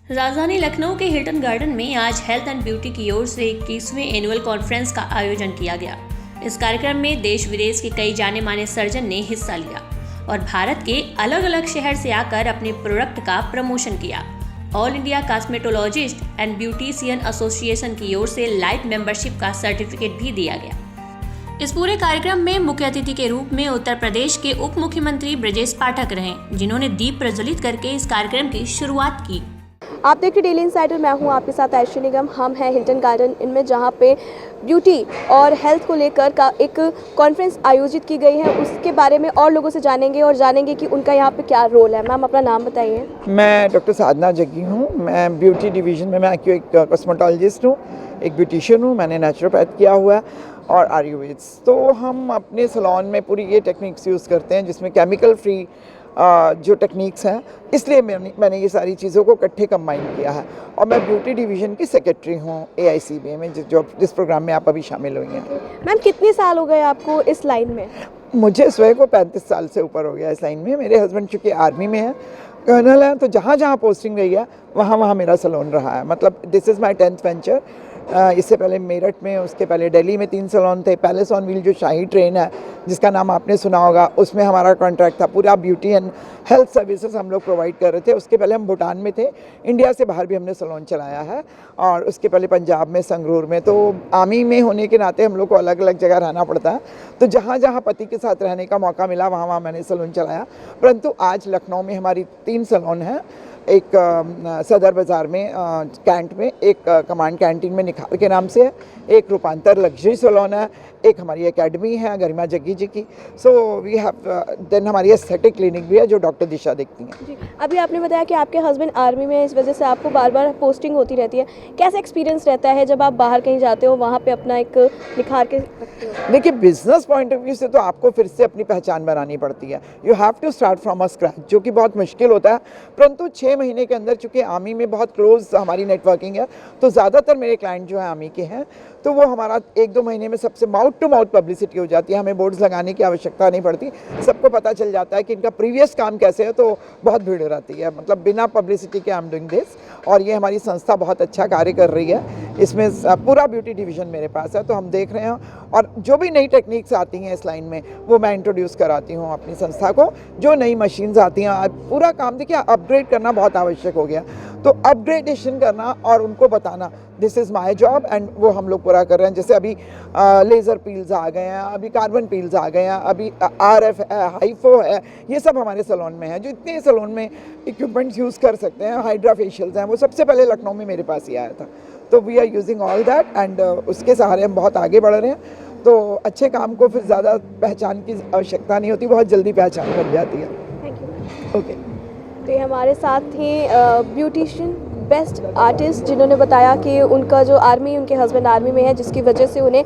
राजधानी लखनऊ के Hilton garden में आज हेल्थ एंड ब्यूटी की ओर से 21वें एनुअल कॉन्फ्रेंस का आयोजन किया गया। इस कार्यक्रम में देश विदेश के कई जाने माने सर्जन ने हिस्सा लिया और भारत के अलग अलग शहर से आकर अपने प्रोडक्ट का प्रमोशन किया। All India cosmetologist and beautician association की ओर से लाइफ मेंबरशिप का सर्टिफिकेट भी दिया गया। इस पूरे कार्यक्रम में मुख्य अतिथि के रूप में उत्तर प्रदेश के उप मुख्यमंत्री ब्रजेश पाठक रहे, जिन्होंने दीप प्रज्वलित करके इस कार्यक्रम की शुरुआत की। आप देख रहे डेली इनसाइडर, मैं हूं आपके साथ आयशा निगम। हम हैं हिल्टन गार्डन इनमें, जहां पे ब्यूटी और हेल्थ को लेकर का एक कॉन्फ्रेंस आयोजित की गई है। उसके बारे में और लोगों से जानेंगे कि उनका यहाँ पे क्या रोल है। मैम, अपना नाम बताइए। मैं डॉक्टर साधना जग्गी हूँ। मैं ब्यूटी डिवीज़न में मैं एक कॉस्मेटोलॉजिस्ट हूँ, एक ब्यूटिशियन हूँ। मैंने नेचुरोपैथ किया हुआ है और आयुर्वेद। तो हम अपने सैलून में पूरी ये टेक्निक्स यूज़ करते हैं जिसमें केमिकल फ्री जो टेक्निक्स हैं, इसलिए मैंने ये सारी चीज़ों को इकट्ठे कंबाइन किया है। और मैं ब्यूटी डिवीज़न की सेक्रेटरी हूँ AICBA में, जिस प्रोग्राम में आप अभी शामिल हुई हैं। मैम, कितने साल हो गए आपको इस लाइन में? मुझे स्वयं को 35 साल से ऊपर हो गया इस लाइन में। मेरे हस्बैंड चूँकि आर्मी में है, कर्नल है, तो जहाँ जहाँ पोस्टिंग रही है वहाँ मेरा सैलून रहा है। मतलब this is my 10th venture. इससे पहले मेरठ में, उसके पहले दिल्ली में 3 सैलून थे। पैलेस ऑन व्हील जो शाही ट्रेन है, जिसका नाम आपने सुना होगा, उसमें हमारा कॉन्ट्रैक्ट था। पूरा ब्यूटी एंड हेल्थ सर्विसेज हम लोग प्रोवाइड कर रहे थे। उसके पहले हम भूटान में थे। इंडिया से बाहर भी हमने सैलून चलाया है, और उसके पहले पंजाब में, संगरूर में। तो आर्मी में होने के नाते हम लोग को अलग अलग जगह रहना पड़ता है। तो जहाँ जहाँ पति के साथ रहने का मौका मिला वहाँ मैंने सैलून चलाया। परंतु आज लखनऊ में हमारी 3 सैलून हैं। एक सदर बाज़ार में कैंट में, एक कमांड कैंटीन में निखार के नाम से है, एक रूपांतर लग्जरी सैलून है, एक हमारी एकेडमी है गरिमा जग्गी जी की। सो वी हैव देन हमारी एस्थेटिक क्लिनिक भी है जो डॉक्टर दिशा देखती हैं। जी, अभी आपने बताया कि आपके हस्बैंड आर्मी में है, इस वजह से आपको बार बार पोस्टिंग होती रहती है। कैसा एक्सपीरियंस रहता है जब आप बाहर कहीं जाते हो, वहाँ पे अपना एक निखार के रखते हो? देखिए, बिजनेस पॉइंट ऑफ व्यू से तो आपको फिर से अपनी पहचान बनानी पड़ती है। You have to start from a scratch, जो कि बहुत मुश्किल होता है। परंतु 6 महीने के अंदर, चूँकि आर्मी में बहुत क्लोज हमारी नेटवर्किंग है, तो ज़्यादातर मेरे क्लाइंट जो है आर्मी के हैं, तो वो हमारा 1-2 महीने में सबसे माउथ टू माउथ पब्लिसिटी हो जाती है। हमें बोर्ड्स लगाने की आवश्यकता नहीं पड़ती। सबको पता चल जाता है कि इनका प्रीवियस काम कैसे है, तो बहुत भीड़ रहती है। मतलब बिना पब्लिसिटी के आई एम डूइंग दिस। और ये हमारी संस्था बहुत अच्छा कार्य कर रही है। इसमें पूरा ब्यूटी डिवीज़न मेरे पास है, तो हम देख रहे हैं। और जो भी नई टेक्निक्स आती हैं इस लाइन में, वो मैं इंट्रोड्यूस कराती हूँ अपनी संस्था को। जो नई मशीन्स आती हैं, पूरा काम देखिए अपग्रेड करना बहुत आवश्यक हो गया। तो अपग्रेडेशन करना और उनको बताना, this is my job, and वो हम लोग पूरा कर रहे हैं। जैसे अभी लेज़र पील्स आ गए हैं, अभी कार्बन पील्स आ गए हैं, अभी RF है, हाइफो है, ये सब हमारे सैलून में है। जो इतने सैलून में इक्विपमेंट्स यूज़ कर सकते हैं, हाइड्रा फेशियल्स हैं, वो सबसे पहले लखनऊ में मेरे पास ही आया था। तो we are using all that, and उसके सहारे हम बहुत आगे बढ़ रहे हैं। तो अच्छे काम को फिर ज़्यादा पहचान की आवश्यकता नहीं होती, बहुत जल्दी पहचान बन जाती है। Thank you. ओके। तो हमारे साथ थे ब्यूटिशियन, बेस्ट आर्टिस्ट, जिन्होंने बताया कि उनका जो आर्मी, उनके हस्बैंड आर्मी में है, जिसकी वजह से उन्हें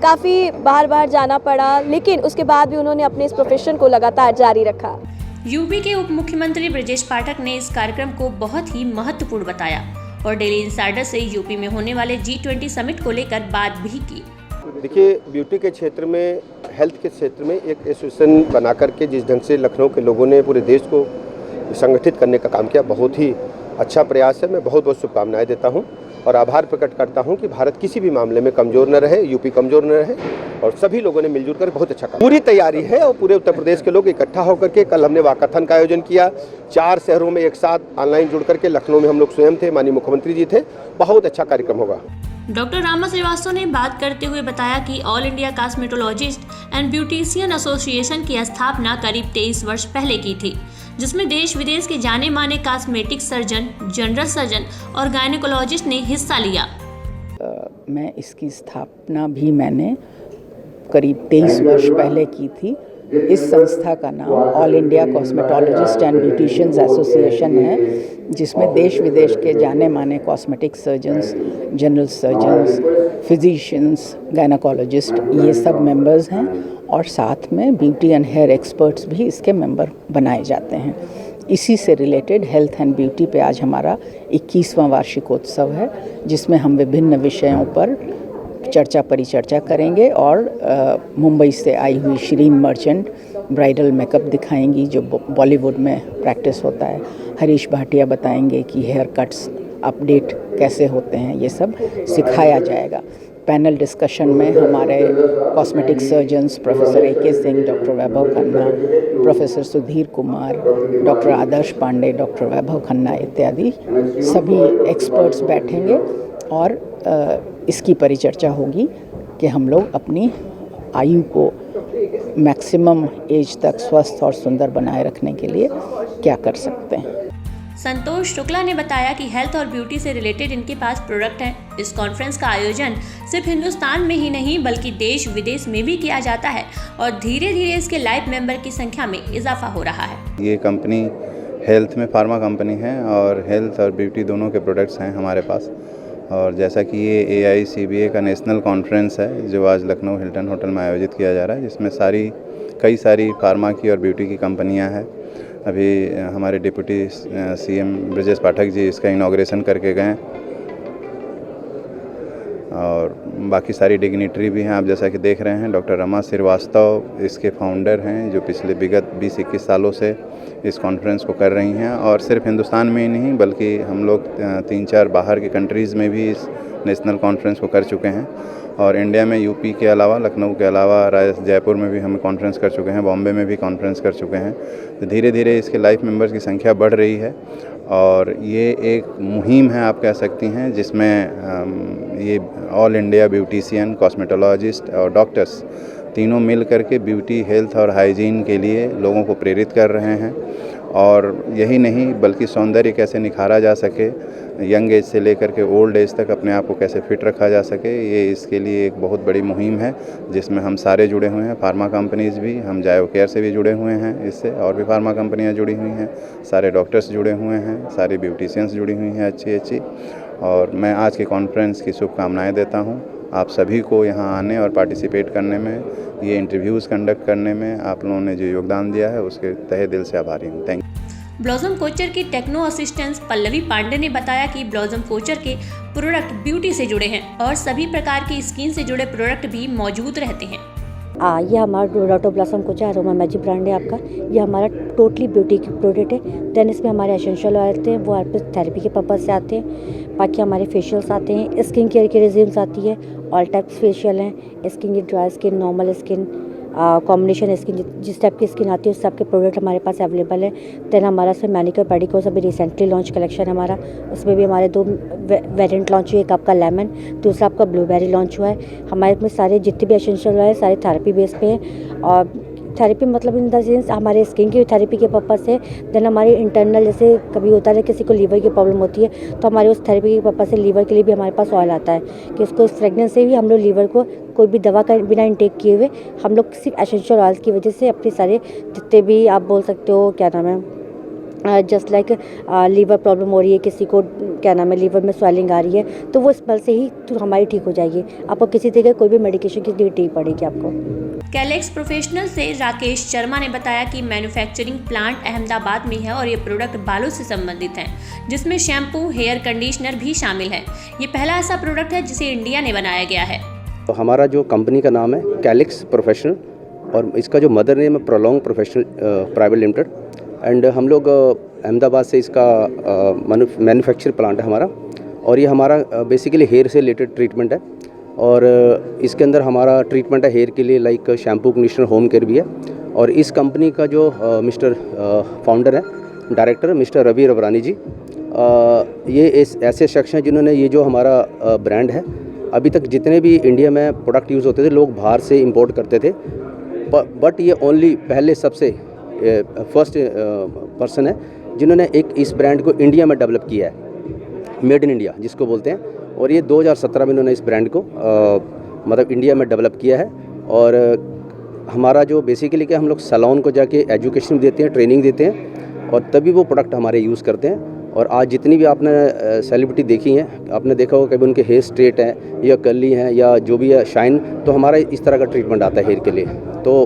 काफ़ी बाहर जाना पड़ा, लेकिन उसके बाद भी उन्होंने अपने इस प्रोफेशन को लगातार जारी रखा। यूपी के उप मुख्यमंत्री ब्रजेश पाठक ने इस कार्यक्रम को बहुत ही महत्वपूर्ण बताया और डेली इनसाइडर से यूपी में होने वाले G20 समिट को लेकर बात भी की। देखिए, ब्यूटी के क्षेत्र में, हेल्थ के क्षेत्र में एक एसोसिएशन बना करके जिस ढंग से लखनऊ के लोगों ने पूरे देश को संगठित करने का काम किया, बहुत ही अच्छा प्रयास है। मैं बहुत बहुत शुभकामनाएं देता हूं और आभार प्रकट करता हूं कि भारत किसी भी मामले में कमज़ोर न रहे, यूपी कमज़ोर न रहे, और सभी लोगों ने मिलजुल कर बहुत अच्छा काम। पूरी तैयारी है और पूरे उत्तर प्रदेश के लोग इकट्ठा होकर के कल हमने वाकाथन का आयोजन किया। 4 शहरों में एक साथ ऑनलाइन जुड़ करके, लखनऊ में हम लोग स्वयं थे, माननीय मुख्यमंत्री जी थे। बहुत अच्छा कार्यक्रम होगा। डॉक्टर रामा श्रीवास्तव ने बात करते हुए बताया कि all India cosmetologist and beautician association की स्थापना करीब 23 वर्ष पहले की थी, जिसमें देश विदेश के जाने माने कॉस्मेटिक सर्जन, जनरल सर्जन और गायनेकोलॉजिस्ट ने हिस्सा लिया। मैं इसकी स्थापना भी मैंने करीब 23 वर्ष पहले की थी। इस संस्था का नाम all India cosmetologist and beauticians association है, जिसमें देश विदेश के जाने माने cosmetic surgeons, general surgeons, physicians, gynaecologist, ये सब मेंबर्स हैं। और साथ में ब्यूटी एंड हेयर एक्सपर्ट्स भी इसके मेंबर बनाए जाते हैं। इसी से रिलेटेड हेल्थ एंड ब्यूटी पे आज हमारा 21वां वार्षिकोत्सव है, जिसमें हम विभिन्न विषयों पर चर्चा परिचर्चा करेंगे। और मुंबई से आई हुई श्रीन मर्चेंट ब्राइडल मेकअप दिखाएंगी, जो बॉलीवुड में प्रैक्टिस होता है। हरीश भाटिया बताएंगे कि हेयर कट्स अपडेट कैसे होते हैं, ये सब सिखाया जाएगा। पैनल डिस्कशन में हमारे cosmetic surgeons professor A.K. Singh, doctor Vaibhav Khanna, professor Sudhir Kumar, doctor Adarsh Pandey, doctor Vaibhav Khanna इत्यादि सभी एक्सपर्ट्स बैठेंगे और इसकी परिचर्चा होगी कि हम लोग अपनी आयु को मैक्सिमम एज तक स्वस्थ और सुंदर बनाए रखने के लिए क्या कर सकते हैं। संतोष शुक्ला ने बताया कि हेल्थ और ब्यूटी से रिलेटेड इनके पास प्रोडक्ट हैं। इस कॉन्फ्रेंस का आयोजन सिर्फ हिंदुस्तान में ही नहीं बल्कि देश विदेश में भी किया जाता है और धीरे धीरे इसके लाइव मेंबर की संख्या में इजाफा हो रहा है। ये कंपनी हेल्थ में फार्मा कंपनी है और हेल्थ और ब्यूटी दोनों के प्रोडक्ट्स हैं हमारे पास। और जैसा कि ये AICBA का नेशनल कॉन्फ्रेंस है जो आज लखनऊ हिल्टन होटल में आयोजित किया जा रहा है, जिसमें कई सारी फार्मा की और ब्यूटी की कंपनियां हैं। अभी हमारे डिप्टी CM ब्रजेश पाठक जी इसका इनॉग्रेशन करके गए और बाकी सारी डिग्निटरी भी हैं। आप जैसा कि देख रहे हैं, डॉक्टर रमा श्रीवास्तव इसके फाउंडर हैं जो पिछले विगत 20-21 सालों से इस कॉन्फ्रेंस को कर रही हैं और सिर्फ हिंदुस्तान में ही नहीं बल्कि हम लोग 3-4 बाहर के कंट्रीज़ में भी इस नेशनल कॉन्फ्रेंस को कर चुके हैं। और इंडिया में UP के अलावा, लखनऊ के अलावा जयपुर में भी हम कॉन्फ्रेंस कर चुके हैं, बॉम्बे में भी कॉन्फ्रेंस कर चुके हैं। तो धीरे धीरे इसके लाइफ मेंबर्स की संख्या बढ़ रही है और ये एक मुहिम है आप कह सकती हैं, जिसमें ये ऑल इंडिया ब्यूटिशियन, कॉस्मेटोलॉजिस्ट और डॉक्टर्स तीनों मिल करके ब्यूटी, हेल्थ और हाइजीन के लिए लोगों को प्रेरित कर रहे हैं। और यही नहीं बल्कि सौंदर्य कैसे निखारा जा सके, यंग एज से लेकर के ओल्ड एज तक अपने आप को कैसे फिट रखा जा सके, ये इसके लिए एक बहुत बड़ी मुहिम है जिसमें हम सारे जुड़े हुए हैं। फार्मा कंपनीज़ भी, हम जायो केयर से भी जुड़े हुए हैं इससे, और भी फार्मा कंपनियां जुड़ी हुई हैं, सारे डॉक्टर्स जुड़े हुए हैं, सारी ब्यूटिशियंस जुड़ी हुई हैं अच्छी। और मैं आज के कॉन्फ्रेंस की शुभकामनाएँ देता हूँ आप सभी को यहाँ आने और पार्टिसिपेट करने में, ये इंटरव्यूज़ कंडक्ट करने में आप लोगों ने जो योगदान दिया है उसके तहे दिल से आभारी हूँ। Thank you. ब्लॉसम कोचर की टेक्नो असिस्टेंट पल्लवी पांडे ने बताया कि ब्लॉसम कोचर के प्रोडक्ट ब्यूटी से जुड़े हैं और सभी प्रकार की स्किन से जुड़े प्रोडक्ट भी मौजूद रहते हैं। ये हमारा doctor Blossom Kochhar aroma magic brand है आपका। ये हमारा टोटली ब्यूटी की प्रोडक्ट है। देन इसमें हमारे एसेंशियल ऑयल थे, वो आपके थेरेपी के पर्पज़ से आते हैं। बाकी हमारे फेशियल्स आते हैं, स्किन केयर की रेजिम्स आती है, ऑल टाइप्स फेशियल हैं, स्किन की dry skin, normal skin, combination skin, जिस टाइप की स्किन आती है उस टाइप के प्रोडक्ट हमारे पास अवेलेबल है। देन हमारा इसमें मैनिक्योर पेडिक्योर अभी रिसेंटली लॉन्च कलेक्शन है हमारा। उसमें भी हमारे 2 वेरिएंट लॉन्च हुए, एक आपका लेमन, दूसरा आपका ब्लूबेरी लॉन्च हुआ है। हमारे में सारे जितने भी एसेंशियल है सारे थेरेपी बेस पे हैं। और थेरेपी मतलब इन द सेंस हमारे स्किन की थेरेपी के पर्पज़ से। देन हमारे इंटरनल, जैसे कभी होता है किसी को लीवर की प्रॉब्लम होती है तो हमारे उस थेरेपी के पर्पज़ से लीवर के लिए भी हमारे पास ऑयल आता है कि उसको फ्रेगनेंस से भी हम लोग लीवर को कोई भी दवा का बिना इंटेक किए हुए हम लोग सिर्फ एसेंशियल ऑयल की वजह से अपने सारे जितने भी आप बोल सकते हो क्या नाम है, जस्ट लाइक लीवर प्रॉब्लम हो रही है किसी को, क्या नाम है, लीवर में स्वेलिंग आ रही है तो वो स्मेल से ही तो हमारी ठीक हो जाएगी। आपको किसी तरह कोई भी मेडिकेशन की नीड नहीं पड़ेगी आपको। कैलेक्स प्रोफेशनल से राकेश शर्मा ने बताया कि मैन्युफैक्चरिंग प्लांट अहमदाबाद में है और ये प्रोडक्ट बालों से संबंधित हैं, जिसमें शैम्पू, हेयर कंडीशनर भी शामिल है। ये पहला ऐसा प्रोडक्ट है जिसे इंडिया ने बनाया गया है। तो हमारा जो कंपनी का नाम है कैलेक्स प्रोफेशनल और इसका जो मदर नेम है prolong professional private limited. And हम लोग अहमदाबाद से इसका मैन्युफैक्चर प्लांट है हमारा और ये हमारा बेसिकली हेयर से रिलेटेड ट्रीटमेंट है। और इसके अंदर हमारा ट्रीटमेंट है हेयर के लिए, like shampoo, conditioner, home care भी है। और इस कंपनी का जो मिस्टर फाउंडर है, डायरेक्टर मिस्टर रवि रवरानी जी, ये ऐसे शख्स हैं जिन्होंने ये जो हमारा ब्रांड है, अभी तक जितने भी इंडिया में प्रोडक्ट यूज़ होते थे लोग बाहर से इंपोर्ट करते थे, बट ये ओनली पहले सबसे फर्स्ट पर्सन है जिन्होंने एक इस ब्रांड को इंडिया में डेवलप किया है, मेड इन इंडिया जिसको बोलते हैं। और ये 2017 में इन्होंने इस ब्रांड को मतलब इंडिया में डेवलप किया है। और हमारा जो बेसिकली क्या, हम लोग सैलून को जाके एजुकेशन देते हैं, ट्रेनिंग देते हैं और तभी वो प्रोडक्ट हमारे यूज़ करते हैं। और आज जितनी भी आपने सेलिब्रिटी देखी हैं, आपने देखा होगा कभी उनके हेयर स्ट्रेट हैं या कर्ली हैं या जो भी है शाइन, तो हमारा इस तरह का ट्रीटमेंट आता है हेयर के लिए। तो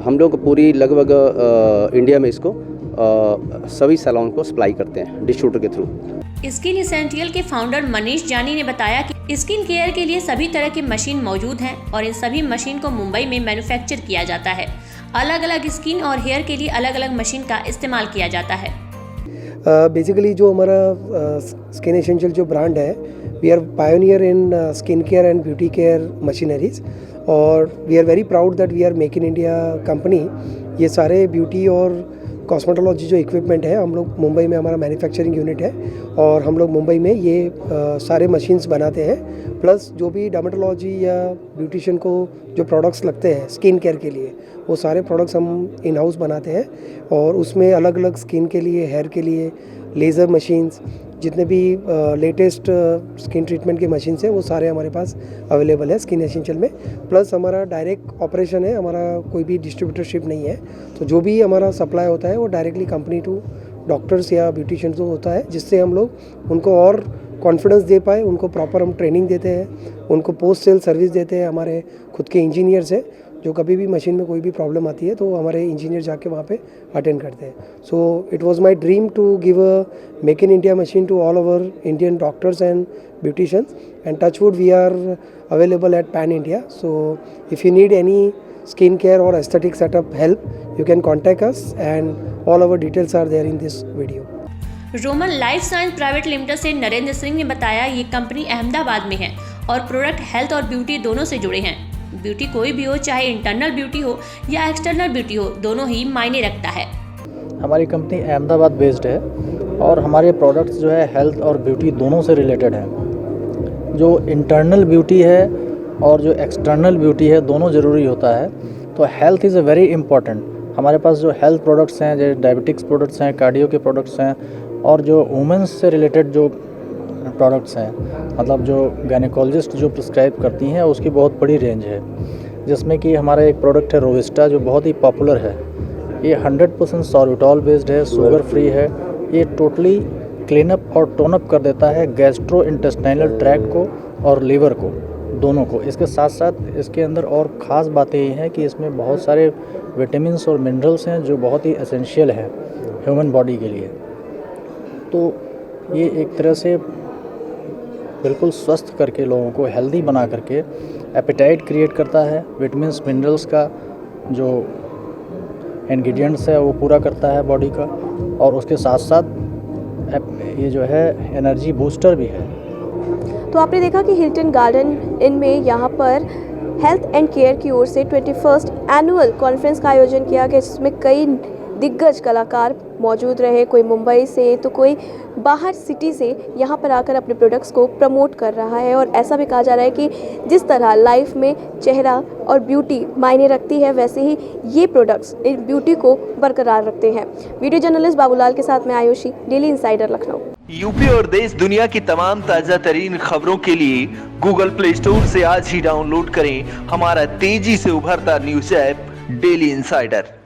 हम लोग पूरी लगभग इंडिया में इसको सभी सैलून को सप्लाई करते हैं डिस्ट्रीब्यूटर के थ्रू। स्किन एसेंशियल के फाउंडर मनीष जानी ने बताया कि स्किन केयर के लिए सभी तरह की मशीन मौजूद हैं और इन सभी मशीन को मुंबई में मैन्युफैक्चर किया जाता है। अलग अलग स्किन और हेयर के लिए अलग अलग मशीन का इस्तेमाल किया जाता है। बेसिकली जो हमारा स्किन एसेंशियल जो ब्रांड है, we are pioneer in skin care and beauty care machineries, और we are very proud that we are make in India company. ये सारे ब्यूटी और कॉस्मेटोलॉजी जो इक्विपमेंट है, हम लोग मुंबई में हमारा मैन्युफैक्चरिंग यूनिट है और हम लोग मुंबई में ये सारे मशीन्स बनाते हैं। प्लस जो भी डर्मेटोलॉजी या ब्यूटिशियन को जो प्रोडक्ट्स लगते हैं स्किन केयर के लिए, वो सारे प्रोडक्ट्स हम इन हाउस बनाते हैं। और उसमें अलग अलग स्किन के लिए, हेयर के लिए लेज़र मशीन्स, जितने भी लेटेस्ट स्किन ट्रीटमेंट की मशीन्स हैं, वो सारे हमारे पास अवेलेबल है स्किन एसेंशियल में। प्लस हमारा डायरेक्ट ऑपरेशन है, हमारा कोई भी डिस्ट्रीब्यूटरशिप नहीं है। तो जो भी हमारा सप्लाई होता है वो डायरेक्टली कंपनी टू डॉक्टर्स या ब्यूटिशियंस को होता है, जिससे हम लोग उनको और कॉन्फिडेंस दे पाए, उनको प्रॉपर हम ट्रेनिंग देते हैं, उनको पोस्ट सेल सर्विस देते हैं। हमारे खुद के इंजीनियर्स हैं, जो कभी भी मशीन में कोई भी प्रॉब्लम आती है तो हमारे इंजीनियर जाके वहाँ पे अटेंड करते हैं। So it was my dream to give a make in India machine to all over Indian doctors and beauticians, and touchwood we are available at pan India. So if you need any skin care or aesthetic setup help, you can contact us and all our details are there in this video. Roman life science private limited से नरेंद्र सिंह ने बताया, ये company Ahmedabad में है और product health और beauty दोनों से जुड़े हैं। ब्यूटी कोई भी हो, चाहे इंटरनल ब्यूटी हो या एक्सटर्नल ब्यूटी हो, दोनों ही मायने रखता है। हमारी कंपनी अहमदाबाद बेस्ड है और हमारे प्रोडक्ट्स जो है हेल्थ और ब्यूटी दोनों से रिलेटेड हैं। जो इंटरनल ब्यूटी है और जो एक्सटर्नल ब्यूटी है, दोनों ज़रूरी होता है। तो health is a very important. हमारे पास जो हेल्थ प्रोडक्ट्स हैं, जैसे डायबिटिक्स प्रोडक्ट्स हैं, कार्डियो के प्रोडक्ट्स हैं, और जो वुमेंस से रिलेटेड जो प्रोडक्ट्स हैं, मतलब जो गायनेकोलॉजिस्ट जो प्रिस्क्राइब करती हैं, उसकी बहुत बड़ी रेंज है। जिसमें कि हमारा एक प्रोडक्ट है रोविस्टा, जो बहुत ही पॉपुलर है। ये 100% सॉर्बिटॉल बेस्ड है, शुगर फ्री है। ये टोटली क्लीन अप और टोन अप कर देता है गैस्ट्रो इंटेस्टाइनल ट्रैक्ट को और लीवर को, दोनों को। इसके साथ साथ इसके अंदर और ख़ास बातें ये हैं कि इसमें बहुत सारे विटामिन्स और मिनरल्स हैं जो बहुत ही एसेंशियल हैं ह्यूमन बॉडी के लिए। तो ये एक तरह से बिल्कुल स्वस्थ करके, लोगों को हेल्दी बना करके एपेटाइट क्रिएट करता है। विटामिन्स मिनरल्स का जो इंग्रेडिएंट्स है वो पूरा करता है बॉडी का, और उसके साथ साथ ये जो है एनर्जी बूस्टर भी है। तो आपने देखा कि हिल्टन गार्डन इन में यहाँ पर हेल्थ एंड केयर की ओर से 21st एनुअल कॉन्फ्रेंस का आयोजन किया गया, जिसमें कई दिग्गज कलाकार मौजूद रहे। कोई मुंबई से तो कोई बाहर सिटी से यहाँ पर आकर अपने प्रोडक्ट्स को प्रमोट कर रहा है। और ऐसा भी कहा जा रहा है कि जिस तरह लाइफ में चेहरा और ब्यूटी मायने रखती है, वैसे ही ये प्रोडक्ट्स इन ब्यूटी को बरकरार रखते हैं। वीडियो जर्नलिस्ट बाबूलाल के साथ मैं Ayushi, daily insider, Lucknow. UP और देश दुनिया की तमाम ताज़ा तरीन खबरों के लिए गूगल प्ले स्टोर से आज ही डाउनलोड करें हमारा तेजी से उभरता न्यूज़ ऐप डेली इंसाइडर।